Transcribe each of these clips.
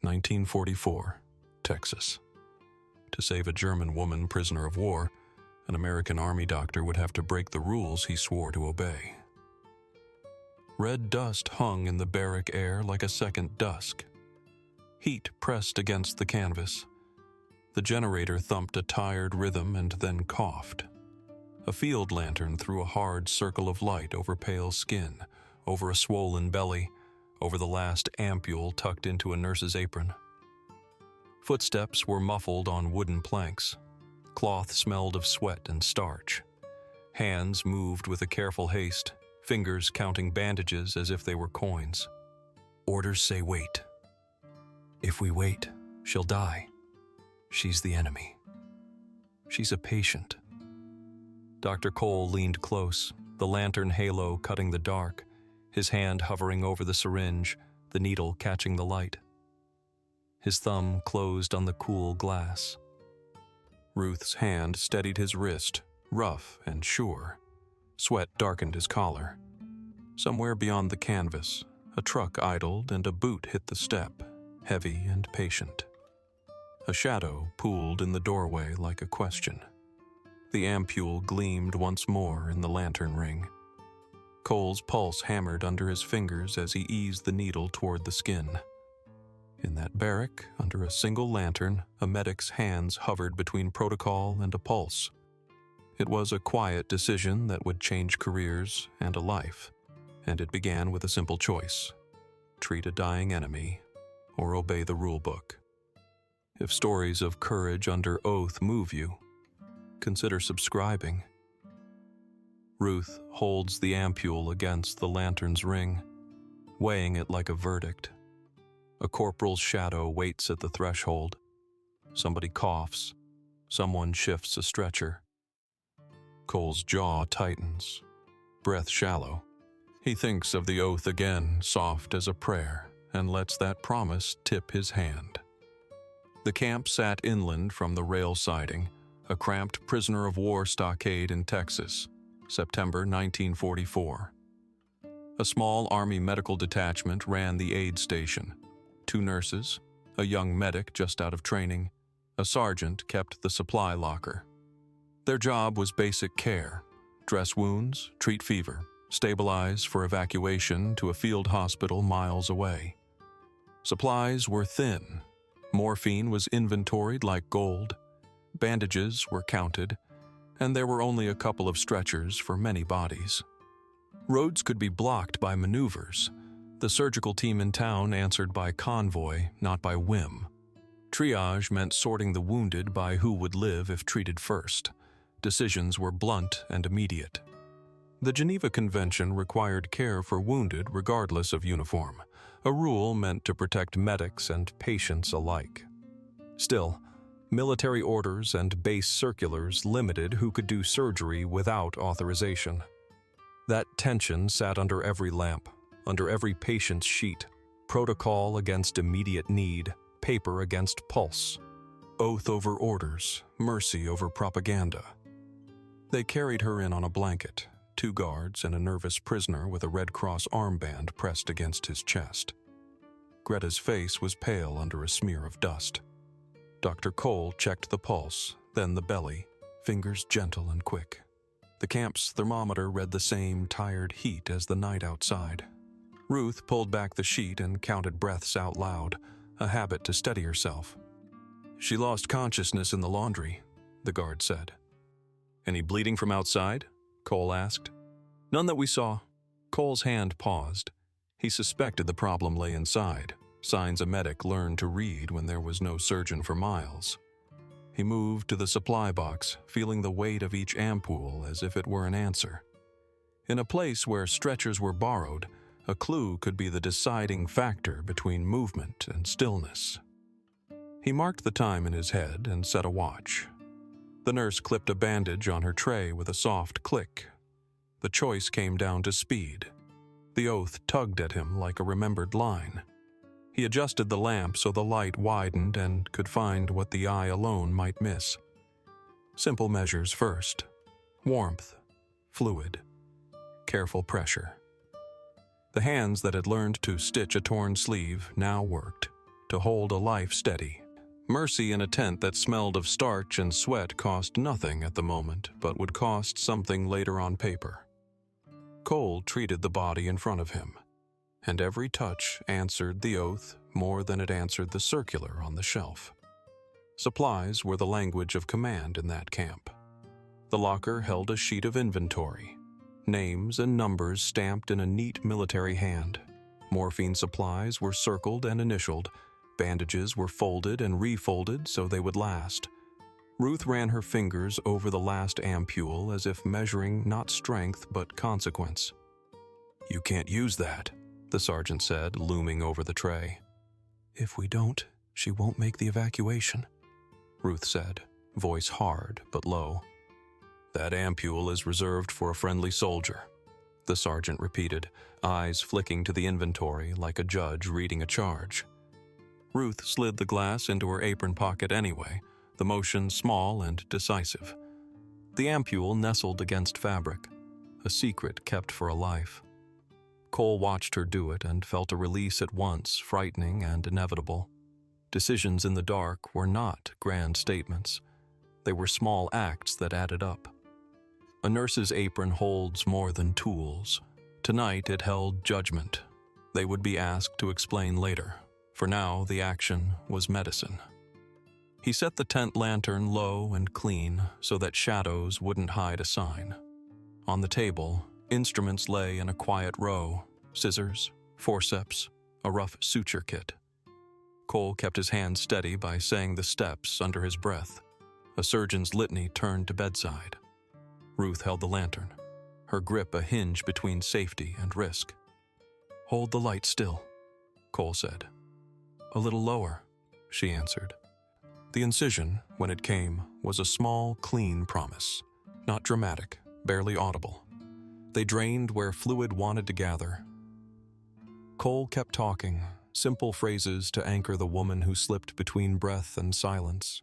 1944, Texas. To save a German woman prisoner of war, an American Army doctor would have to break the rules he swore to obey. Red dust hung in the barrack air like a second dusk. Heat pressed against the canvas. The generator thumped a tired rhythm and then coughed. A field lantern threw a hard circle of light over pale skin, over a swollen belly, over the last ampule tucked into a nurse's apron. Footsteps were muffled on wooden planks. Cloth smelled of sweat and starch. Hands moved with a careful haste, fingers counting bandages as if they were coins. Orders say wait. If we wait, she'll die. She's the enemy. She's a patient. Dr. Cole leaned close, the lantern halo cutting the dark, his hand hovering over the syringe, the needle catching the light. His thumb closed on the cool glass. Ruth's hand steadied his wrist, rough and sure. Sweat darkened his collar. Somewhere beyond the canvas, a truck idled and a boot hit the step, heavy and patient. A shadow pooled in the doorway like a question. The ampule gleamed once more in the lantern ring. Cole's pulse hammered under his fingers as he eased the needle toward the skin. In that barrack, under a single lantern, a medic's hands hovered between protocol and a pulse. It was a quiet decision that would change careers and a life, and it began with a simple choice: treat a dying enemy or obey the rulebook. If stories of courage under oath move you, consider subscribing. Ruth holds the ampule against the lantern's ring, weighing it like a verdict. A corporal's shadow waits at the threshold. Somebody coughs. Someone shifts a stretcher. Cole's jaw tightens, breath shallow. He thinks of the oath again, soft as a prayer, and lets that promise tip his hand. The camp sat inland from the rail siding, a cramped prisoner of war stockade in Texas, September 1944. A small Army medical detachment ran the aid station. 2 nurses, a young medic just out of training, a sergeant kept the supply locker. Their job was basic care: dress wounds, treat fever, stabilize for evacuation to a field hospital miles away. Supplies were thin. Morphine was inventoried like gold. Bandages were counted, and there were only a couple of stretchers for many bodies. Roads could be blocked by maneuvers. The surgical team in town answered by convoy, not by whim. Triage meant sorting the wounded by who would live if treated first. Decisions were blunt and immediate. The Geneva Convention required care for wounded regardless of uniform, a rule meant to protect medics and patients alike. Still, military orders and base circulars limited who could do surgery without authorization. That tension sat under every lamp, under every patient's sheet: protocol against immediate need, paper against pulse, oath over orders, mercy over propaganda. They carried her in on a blanket, 2 guards and a nervous prisoner with a Red Cross armband pressed against his chest. Greta's face was pale under a smear of dust. Dr. Cole checked the pulse, then the belly, fingers gentle and quick. The camp's thermometer read the same tired heat as the night outside. Ruth pulled back the sheet and counted breaths out loud, a habit to steady herself. "She lost consciousness in the laundry," the guard said. "Any bleeding from outside?" Cole asked. "None that we saw." Cole's hand paused. He suspected the problem lay inside, signs a medic learned to read when there was no surgeon for miles. He moved to the supply box, feeling the weight of each ampule as if it were an answer. In a place where stretchers were borrowed, a clue could be the deciding factor between movement and stillness. He marked the time in his head and set a watch. The nurse clipped a bandage on her tray with a soft click. The choice came down to speed. The oath tugged at him like a remembered line. He adjusted the lamp so the light widened and could find what the eye alone might miss. Simple measures first: warmth, fluid, careful pressure. The hands that had learned to stitch a torn sleeve now worked. to hold a life steady. Mercy in a tent that smelled of starch and sweat cost nothing at the moment, but would cost something later on paper. Cole treated the body in front of him, and every touch answered the oath more than it answered the circular on the shelf. Supplies were the language of command in that camp. The locker held a sheet of inventory, names and numbers stamped in a neat military hand. Morphine supplies were circled and initialed. Bandages were folded and refolded so they would last. Ruth ran her fingers over the last ampule as if measuring not strength but consequence. "You can't use that," the sergeant said, looming over the tray. "If we don't, she won't make the evacuation," Ruth said, voice hard but low. "That ampule is reserved for a friendly soldier," the sergeant repeated, eyes flicking to the inventory like a judge reading a charge. Ruth slid the glass into her apron pocket anyway, the motion small and decisive. The ampule nestled against fabric, a secret kept for a life. Cole watched her do it and felt a release at once, frightening and inevitable. Decisions in the dark were not grand statements. They were small acts that added up. A nurse's apron holds more than tools. Tonight it held judgment. They would be asked to explain later. For now, the action was medicine. He set the tent lantern low and clean so that shadows wouldn't hide a sign. On the table, instruments lay in a quiet row: scissors, forceps, a rough suture kit. Cole kept his hand steady by saying the steps under his breath. A surgeon's litany turned to bedside. Ruth held the lantern, her grip a hinge between safety and risk. "Hold the light still," Cole said. "A little lower," she answered. The incision, when it came, was a small, clean promise. Not dramatic, barely audible. They drained where fluid wanted to gather. Cole kept talking, simple phrases to anchor the woman who slipped between breath and silence.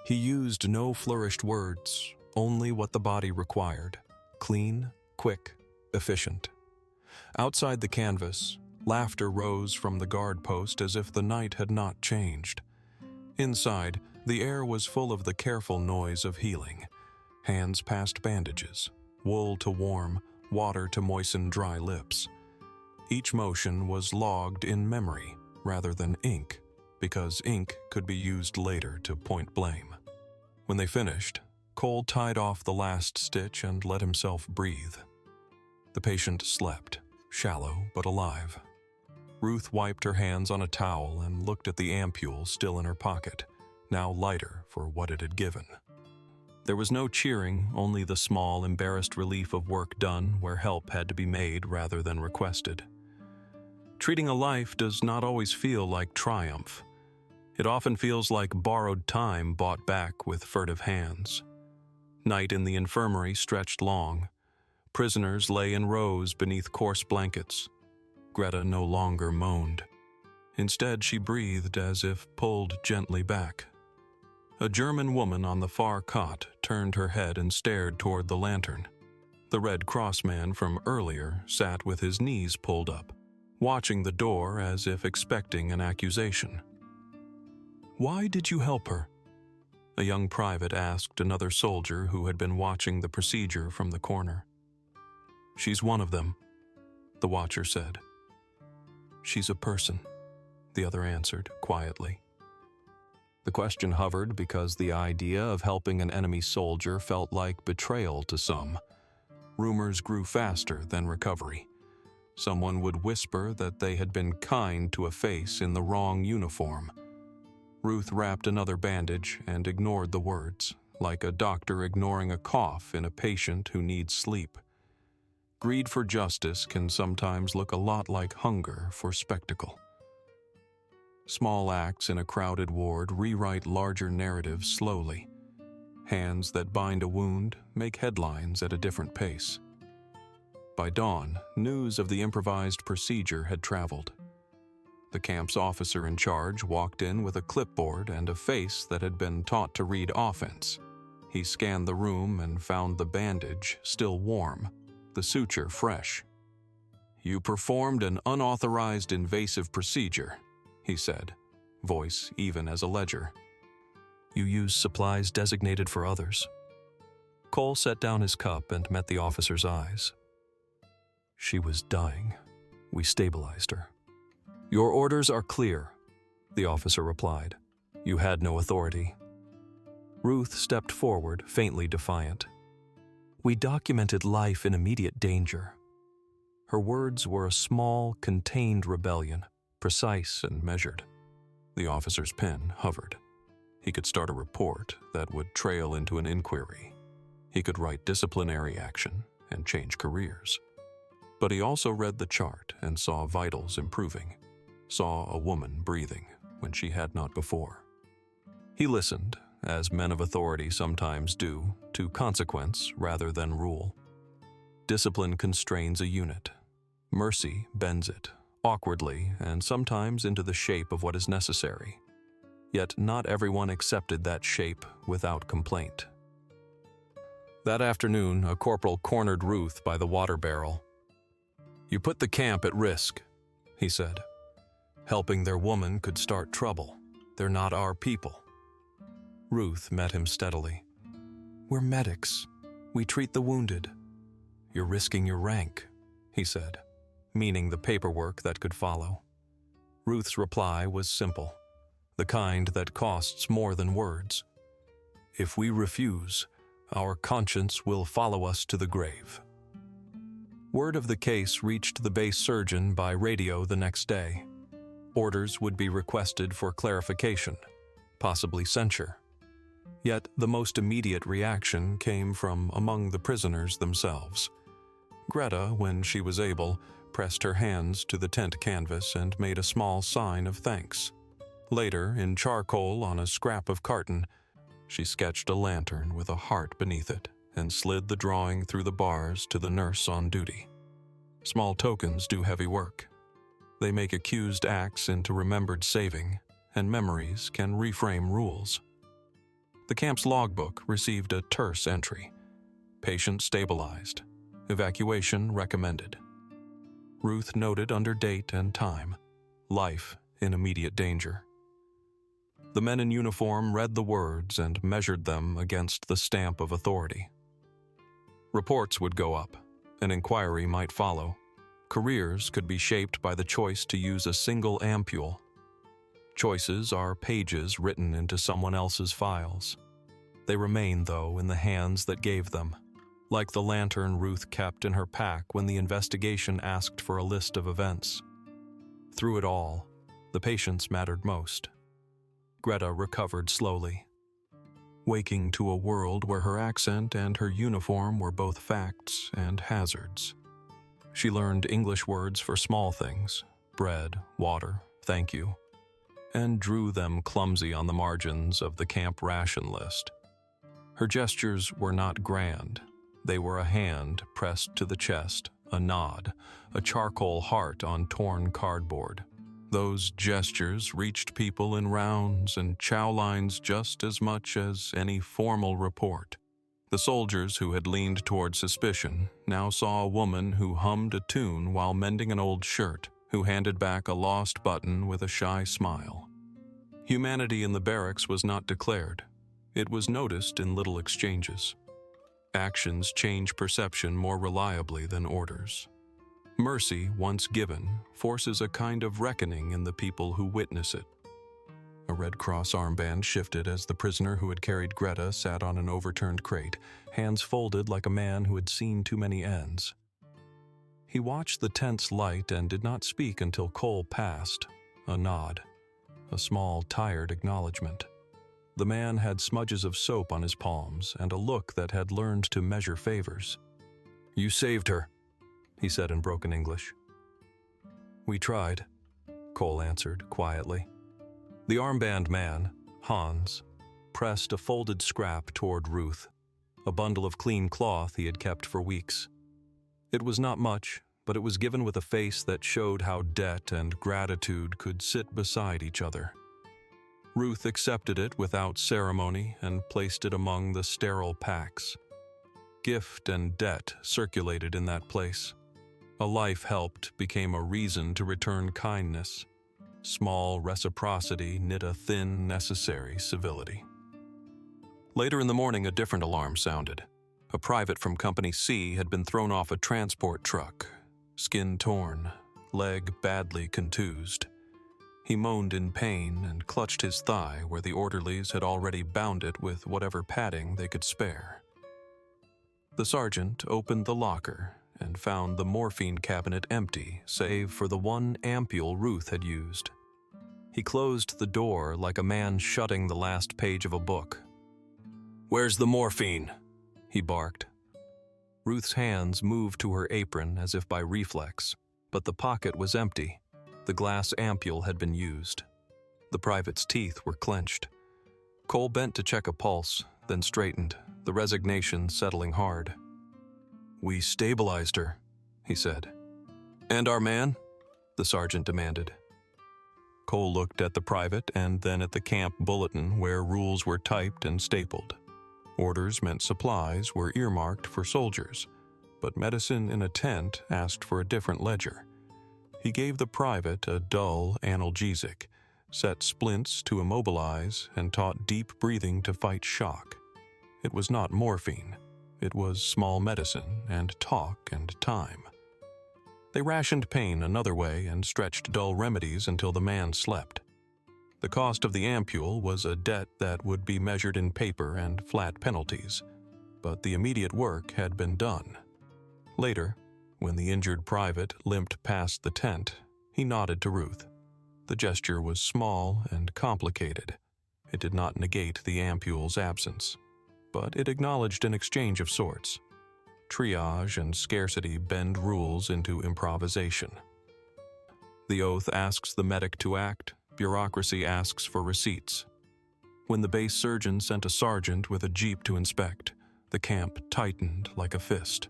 He used no flourished words, only what the body required: clean, quick, efficient. Outside the canvas, laughter rose from the guard post as if the night had not changed. Inside, the air was full of the careful noise of healing. Hands past bandages, wool to warm, water to moisten dry lips. Each motion was logged in memory rather than ink, because ink could be used later to point blame. When they finished, Cole tied off the last stitch and let himself breathe. The patient slept, shallow but alive. Ruth wiped her hands on a towel and looked at the ampule still in her pocket, now lighter for what it had given. There was no cheering, only the small, embarrassed relief of work done where help had to be made rather than requested. Treating a life does not always feel like triumph. It often feels like borrowed time bought back with furtive hands. Night in the infirmary stretched long. Prisoners lay in rows beneath coarse blankets. Greta no longer moaned. Instead, she breathed as if pulled gently back. A German woman on the far cot turned her head and stared toward the lantern. The Red Cross man from earlier sat with his knees pulled up, watching the door as if expecting an accusation. "Why did you help her?" a young private asked another soldier who had been watching the procedure from the corner. "She's one of them," the watcher said. "She's a person," the other answered quietly. The question hovered because the idea of helping an enemy soldier felt like betrayal to some. Rumors grew faster than recovery. Someone would whisper that they had been kind to a face in the wrong uniform. Ruth wrapped another bandage and ignored the words, like a doctor ignoring a cough in a patient who needs sleep. Greed for justice can sometimes look a lot like hunger for spectacle. Small acts in a crowded ward rewrite larger narratives slowly. Hands that bind a wound make headlines at a different pace. By dawn, news of the improvised procedure had traveled. The camp's officer in charge walked in with a clipboard and a face that had been taught to read offense. He scanned the room and found the bandage still warm, the suture fresh. "You performed an unauthorized invasive procedure," he said, voice even as a ledger. "You use supplies designated for others." Cole set down his cup and met the officer's eyes. "She was dying. We stabilized her." "Your orders are clear," the officer replied. "You had no authority." Ruth stepped forward, faintly defiant. "We documented life in immediate danger." Her words were a small, contained rebellion, precise and measured. The officer's pen hovered. He could start a report that would trail into an inquiry. He could write disciplinary action and change careers. But he also read the chart and saw vitals improving, saw a woman breathing when she had not before. He listened, as men of authority sometimes do, to consequence rather than rule. Discipline constrains a unit. Mercy bends it, awkwardly and sometimes into the shape of what is necessary. Yet not everyone accepted that shape without complaint. That afternoon, a corporal cornered Ruth by the water barrel. "You put the camp at risk," he said. "Helping their woman could start trouble. They're not our people." Ruth met him steadily. "We're medics. We treat the wounded." "You're risking your rank," he said, meaning the paperwork that could follow. Ruth's reply was simple, the kind that costs more than words. "If we refuse, our conscience will follow us to the grave." Word of the case reached the base surgeon by radio the next day. Orders would be requested for clarification, possibly censure. Yet the most immediate reaction came from among the prisoners themselves. Greta, when she was able, pressed her hands to the tent canvas and made a small sign of thanks. Later, in charcoal on a scrap of carton, she sketched a lantern with a heart beneath it and slid the drawing through the bars to the nurse on duty. Small tokens do heavy work. They make accused acts into remembered saving, and memories can reframe rules. The camp's logbook received a terse entry. Patient stabilized. Evacuation recommended. Ruth noted under date and time. Life in immediate danger. The men in uniform read the words and measured them against the stamp of authority. Reports would go up. An inquiry might follow. Careers could be shaped by the choice to use a single ampule. Choices are pages written into someone else's files. They remain, though, in the hands that gave them, like the lantern Ruth kept in her pack when the investigation asked for a list of events. Through it all, the patients mattered most. Greta recovered slowly, waking to a world where her accent and her uniform were both facts and hazards. She learned English words for small things, bread, water, thank you, and drew them clumsy on the margins of the camp ration list. Her gestures were not grand. They were a hand pressed to the chest, a nod, a charcoal heart on torn cardboard. Those gestures reached people in rounds and chow lines just as much as any formal report. The soldiers who had leaned toward suspicion now saw a woman who hummed a tune while mending an old shirt, who handed back a lost button with a shy smile. Humanity in the barracks was not declared. It was noticed in little exchanges. Actions change perception more reliably than orders. Mercy, once given, forces a kind of reckoning in the people who witness it. A Red Cross armband shifted as the prisoner who had carried Greta sat on an overturned crate, hands folded like a man who had seen too many ends. He watched the tent's light and did not speak until Cole passed, a nod, a small, tired acknowledgement. The man had smudges of soap on his palms and a look that had learned to measure favors. "You saved her," he said in broken English. "We tried," Cole answered quietly. The armband man, Hans, pressed a folded scrap toward Ruth, a bundle of clean cloth he had kept for weeks. It was not much, but it was given with a face that showed how debt and gratitude could sit beside each other. Ruth accepted it without ceremony and placed it among the sterile packs. Gift and debt circulated in that place. A life helped became a reason to return kindness. Small reciprocity knit a thin, necessary civility. Later in the morning, a different alarm sounded. A private from Company C had been thrown off a transport truck, skin torn, leg badly contused. He moaned in pain and clutched his thigh where the orderlies had already bound it with whatever padding they could spare. The sergeant opened the locker and found the morphine cabinet empty save for the one ampule Ruth had used. He closed the door like a man shutting the last page of a book. "Where's the morphine?" he barked. Ruth's hands moved to her apron as if by reflex, but the pocket was empty. The glass ampule had been used. The private's teeth were clenched. Cole bent to check a pulse, then straightened, the resignation settling hard. "We stabilized her," he said. "And our man?" the sergeant demanded. Cole looked at the private and then at the camp bulletin where rules were typed and stapled. Orders meant supplies were earmarked for soldiers, but medicine in a tent asked for a different ledger. He gave the private a dull analgesic, set splints to immobilize, and taught deep breathing to fight shock. It was not morphine. It was small medicine and talk and time. They rationed pain another way and stretched dull remedies until the man slept. The cost of the ampule was a debt that would be measured in paper and flat penalties, but the immediate work had been done. Later, when the injured private limped past the tent, he nodded to Ruth. The gesture was small and complicated. It did not negate the ampule's absence, but it acknowledged an exchange of sorts. Triage and scarcity bend rules into improvisation. The oath asks the medic to act. Bureaucracy asks for receipts. When the base surgeon sent a sergeant with a jeep to inspect, the camp tightened like a fist.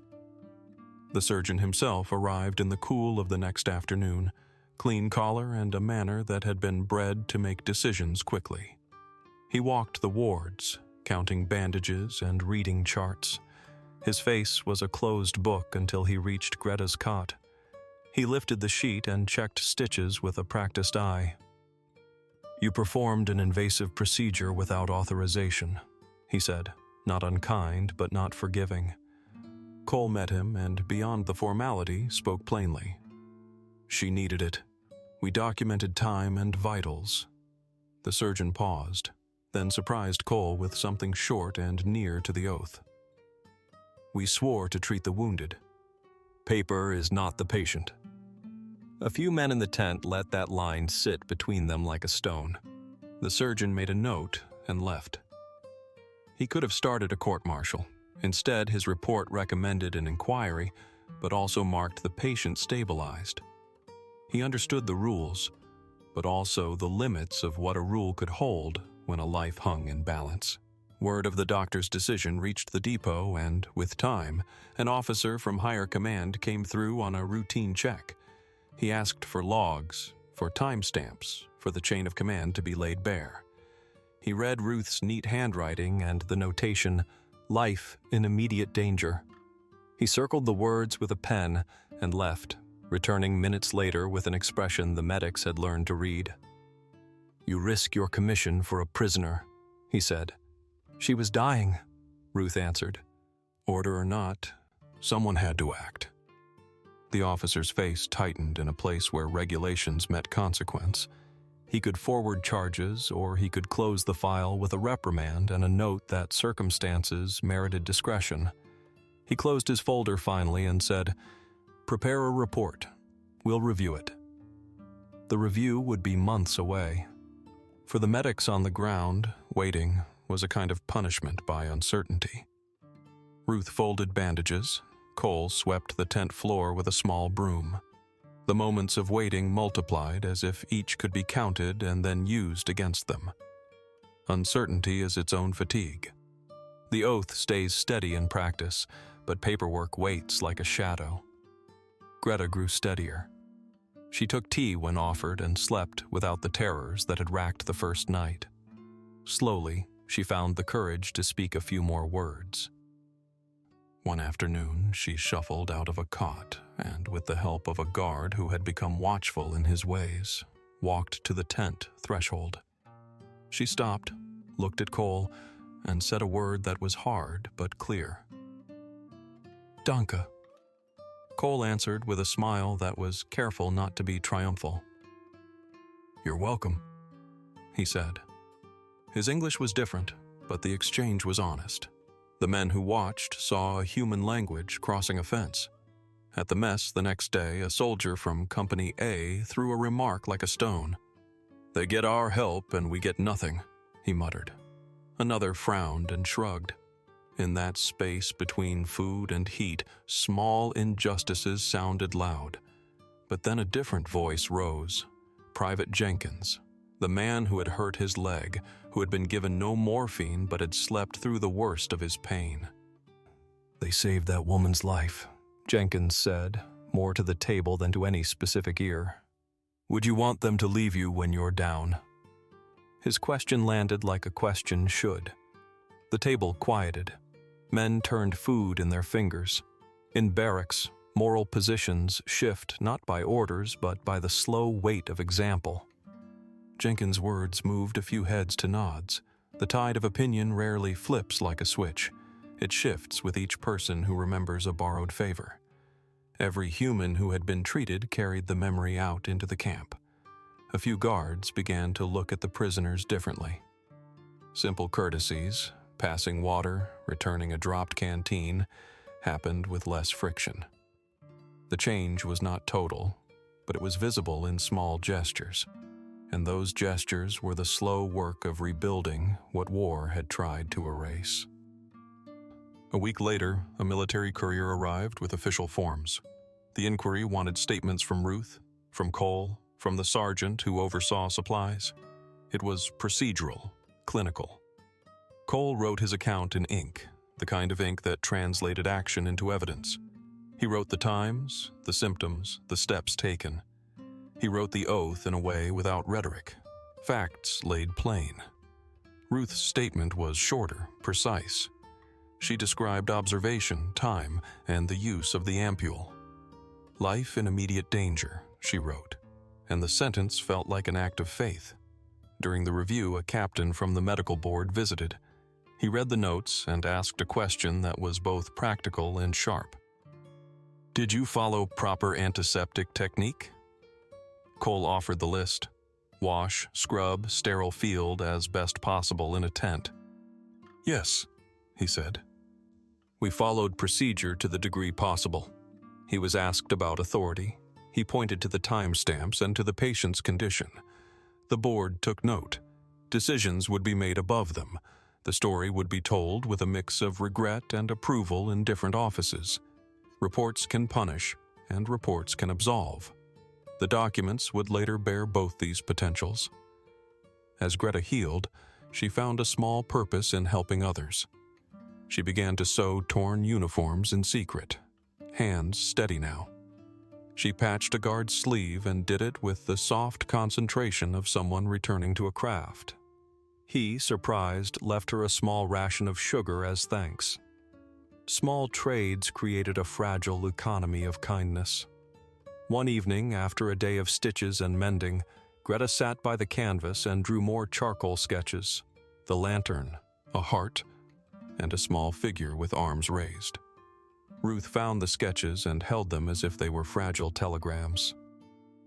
The surgeon himself arrived in the cool of the next afternoon, clean collar and a manner that had been bred to make decisions quickly. He walked the wards, counting bandages and reading charts. His face was a closed book until he reached Greta's cot. He lifted the sheet and checked stitches with a practiced eye. "You performed an invasive procedure without authorization," he said, not unkind but not forgiving. Cole met him and, beyond the formality, spoke plainly. "She needed it. We documented time and vitals." The surgeon paused, then surprised Cole with something short and near to the oath. "We swore to treat the wounded. Paper is not the patient." A few men in the tent let that line sit between them like a stone. The surgeon made a note and left. He could have started a court-martial. Instead, his report recommended an inquiry, but also marked the patient stabilized. He understood the rules, but also the limits of what a rule could hold when a life hung in balance. Word of the doctor's decision reached the depot and, with time, an officer from higher command came through on a routine check. He asked for logs, for timestamps, for the chain of command to be laid bare. He read Ruth's neat handwriting and the notation, "Life in immediate danger." He circled the words with a pen and left, returning minutes later with an expression the medics had learned to read. "You risk your commission for a prisoner," he said. "She was dying," Ruth answered. Order or not, someone had to act. The officer's face tightened in a place where regulations met consequence. He could forward charges, or he could close the file with a reprimand and a note that circumstances merited discretion. He closed his folder finally and said, "Prepare a report. We'll review it." The review would be months away. For the medics on the ground, waiting was a kind of punishment by uncertainty. Ruth folded bandages. Cole swept the tent floor with a small broom. The moments of waiting multiplied as if each could be counted and then used against them. Uncertainty is its own fatigue. The oath stays steady in practice, but paperwork waits like a shadow. Greta grew steadier. She took tea when offered and slept without the terrors that had racked the first night. Slowly, she found the courage to speak a few more words. One afternoon, she shuffled out of a cot and, with the help of a guard who had become watchful in his ways, walked to the tent threshold. She stopped, looked at Cole, and said a word that was hard but clear. "Danke." Cole answered with a smile that was careful not to be triumphal. "You're welcome," he said. His English was different, but the exchange was honest. The men who watched saw a human language crossing a fence. At the mess the next day, a soldier from Company A threw a remark like a stone. "They get our help and we get nothing," he muttered. Another frowned and shrugged. In that space between food and heat, small injustices sounded loud. But then a different voice rose. Private Jenkins, the man who had hurt his leg, who had been given no morphine but had slept through the worst of his pain. "They saved that woman's life," Jenkins said, more to the table than to any specific ear. "Would you want them to leave you when you're down?" His question landed like a question should. The table quieted. Men turned food in their fingers. In barracks, moral positions shift not by orders but by the slow weight of example. Jenkins' words moved a few heads to nods. The tide of opinion rarely flips like a switch. It shifts with each person who remembers a borrowed favor. Every human who had been treated carried the memory out into the camp. A few guards began to look at the prisoners differently. Simple courtesies, passing water, returning a dropped canteen, happened with less friction. The change was not total, but it was visible in small gestures, and those gestures were the slow work of rebuilding what war had tried to erase. A week later, a military courier arrived with official forms. The inquiry wanted statements from Ruth, from Cole, from the sergeant who oversaw supplies. It was procedural, clinical. Cole wrote his account in ink, the kind of ink that translated action into evidence. He wrote the times, the symptoms, the steps taken. He wrote the oath in a way without rhetoric. Facts laid plain. Ruth's statement was shorter, precise. She described observation, time, and the use of the ampule. "Life in immediate danger," she wrote, and the sentence felt like an act of faith. During the review, a captain from the medical board visited. He read the notes and asked a question that was both practical and sharp. "Did you follow proper antiseptic technique?" Cole offered the list. Wash, scrub, sterile field as best possible in a tent. "Yes," he said. "We followed procedure to the degree possible." He was asked about authority. He pointed to the timestamps and to the patient's condition. The board took note. Decisions would be made above them. The story would be told with a mix of regret and approval in different offices. Reports can punish, and reports can absolve. The documents would later bear both these potentials. As Greta healed, she found a small purpose in helping others. She began to sew torn uniforms in secret, hands steady now. She patched a guard's sleeve and did it with the soft concentration of someone returning to a craft. He, surprised, left her a small ration of sugar as thanks. Small trades created a fragile economy of kindness. One evening, after a day of stitches and mending, Greta sat by the canvas and drew more charcoal sketches: the lantern, a heart, and a small figure with arms raised. Ruth found the sketches and held them as if they were fragile telegrams.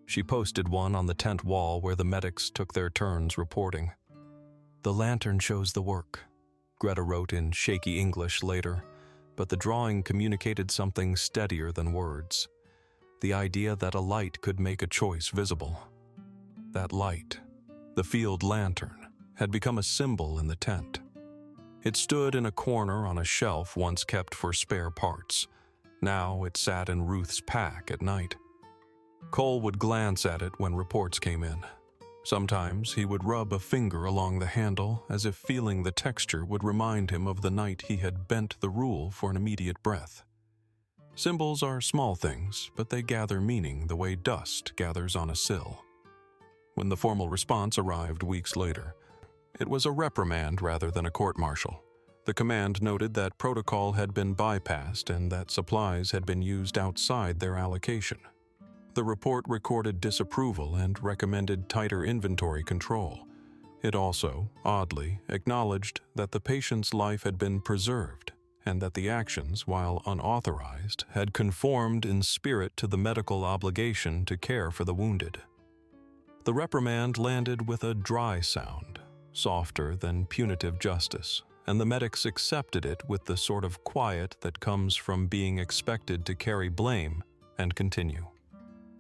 She posted one on the tent wall where the medics took their turns reporting. "The lantern shows the work," Greta wrote in shaky English later, but the drawing communicated something steadier than words. The idea that a light could make a choice visible. That light, the field lantern, had become a symbol in the tent. It stood in a corner on a shelf once kept for spare parts. Now it sat in Ruth's pack at night. Cole would glance at it when reports came in. Sometimes he would rub a finger along the handle as if feeling the texture would remind him of the night he had bent the rule for an immediate breath. Symbols are small things, but they gather meaning the way dust gathers on a sill. When the formal response arrived weeks later, it was a reprimand rather than a court-martial. The command noted that protocol had been bypassed and that supplies had been used outside their allocation. The report recorded disapproval and recommended tighter inventory control. It also, oddly, acknowledged that the patient's life had been preserved and that the actions, while unauthorized, had conformed in spirit to the medical obligation to care for the wounded. The reprimand landed with a dry sound, softer than punitive justice, and the medics accepted it with the sort of quiet that comes from being expected to carry blame and continue.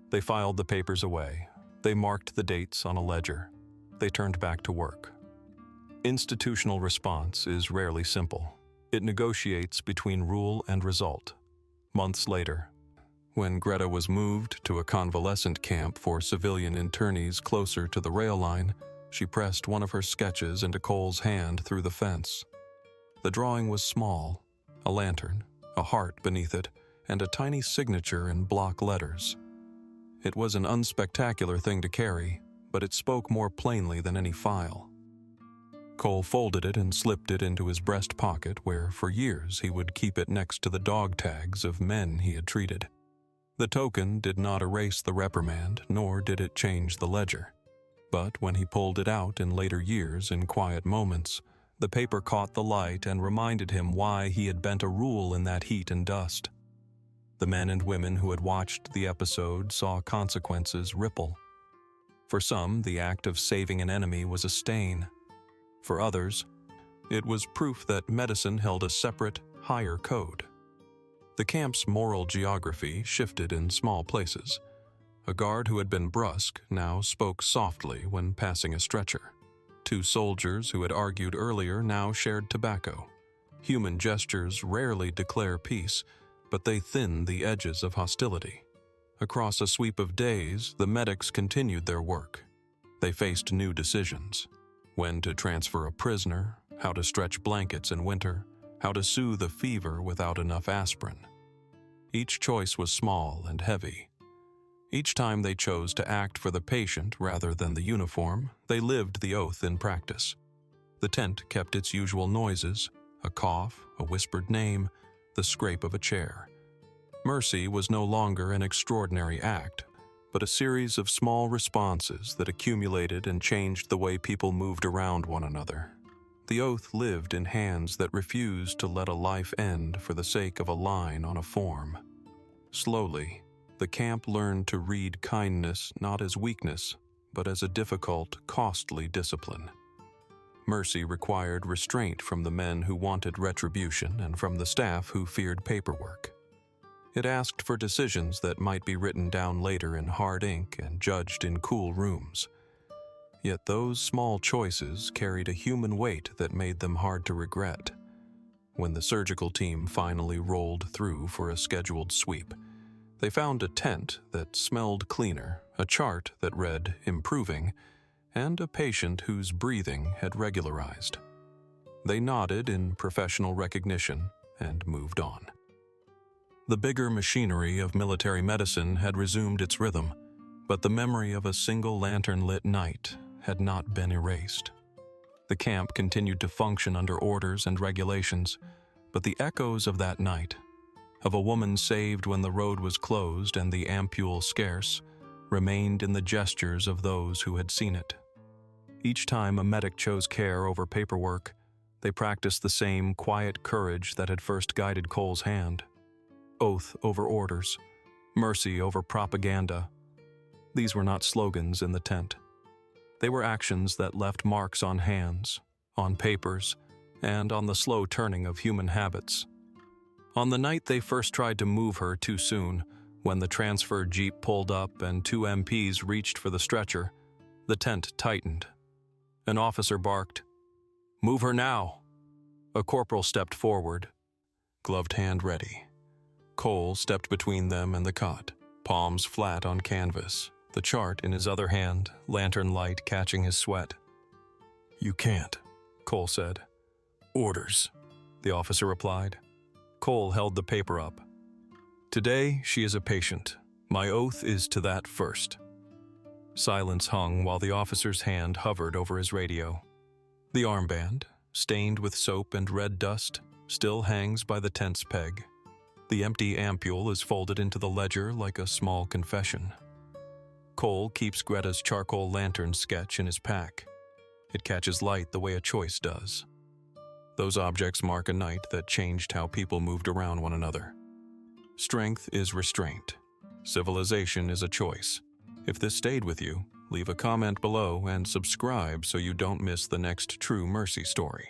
They filed the papers away. They marked the dates on a ledger. They turned back to work. Institutional response is rarely simple. It negotiates between rule and result. Months later, when Greta was moved to a convalescent camp for civilian internees closer to the rail line, she pressed one of her sketches into Cole's hand through the fence. The drawing was small, a lantern, a heart beneath it, and a tiny signature in block letters. It was an unspectacular thing to carry, but it spoke more plainly than any file. Cole folded it and slipped it into his breast pocket where, for years, he would keep it next to the dog tags of men he had treated. The token did not erase the reprimand, nor did it change the ledger. But when he pulled it out in later years in quiet moments, the paper caught the light and reminded him why he had bent a rule in that heat and dust. The men and women who had watched the episode saw consequences ripple. For some, the act of saving an enemy was a stain. For others, it was proof that medicine held a separate, higher code. The camp's moral geography shifted in small places. A guard who had been brusque now spoke softly when passing a stretcher. Two soldiers who had argued earlier now shared tobacco. Human gestures rarely declare peace, but they thin the edges of hostility. Across a sweep of days, the medics continued their work. They faced new decisions. When to transfer a prisoner, how to stretch blankets in winter, how to soothe a fever without enough aspirin. Each choice was small and heavy. Each time they chose to act for the patient rather than the uniform, they lived the oath in practice. The tent kept its usual noises, a cough, a whispered name, the scrape of a chair. Mercy was no longer an extraordinary act, but a series of small responses that accumulated and changed the way people moved around one another. The oath lived in hands that refused to let a life end for the sake of a line on a form. Slowly, the camp learned to read kindness not as weakness, but as a difficult, costly discipline. Mercy required restraint from the men who wanted retribution and from the staff who feared paperwork. It asked for decisions that might be written down later in hard ink and judged in cool rooms. Yet those small choices carried a human weight that made them hard to regret. When the surgical team finally rolled through for a scheduled sweep, they found a tent that smelled cleaner, a chart that read "improving," and a patient whose breathing had regularized. They nodded in professional recognition and moved on. The bigger machinery of military medicine had resumed its rhythm, but the memory of a single lantern-lit night had not been erased. The camp continued to function under orders and regulations, but the echoes of that night, of a woman saved when the road was closed and the ampule scarce, remained in the gestures of those who had seen it. Each time a medic chose care over paperwork, they practiced the same quiet courage that had first guided Cole's hand. Oath over orders, mercy over propaganda. These were not slogans in the tent. They were actions that left marks on hands, on papers, and on the slow turning of human habits. On the night they first tried to move her too soon, when the transfer jeep pulled up and two MPs reached for the stretcher, the tent tightened. An officer barked, "Move her now!" A corporal stepped forward, gloved hand ready. Cole stepped between them and the cot, palms flat on canvas, the chart in his other hand, lantern light catching his sweat. "You can't," Cole said. "Orders," the officer replied. Cole held the paper up. "Today, she is a patient. My oath is to that first." Silence hung while the officer's hand hovered over his radio. The armband, stained with soap and red dust, still hangs by the tent's peg. The empty ampule is folded into the ledger like a small confession. Cole keeps Greta's charcoal lantern sketch in his pack. It catches light the way a choice does. Those objects mark a night that changed how people moved around one another. Strength is restraint. Civilization is a choice. If this stayed with you, leave a comment below and subscribe so you don't miss the next True Mercy story.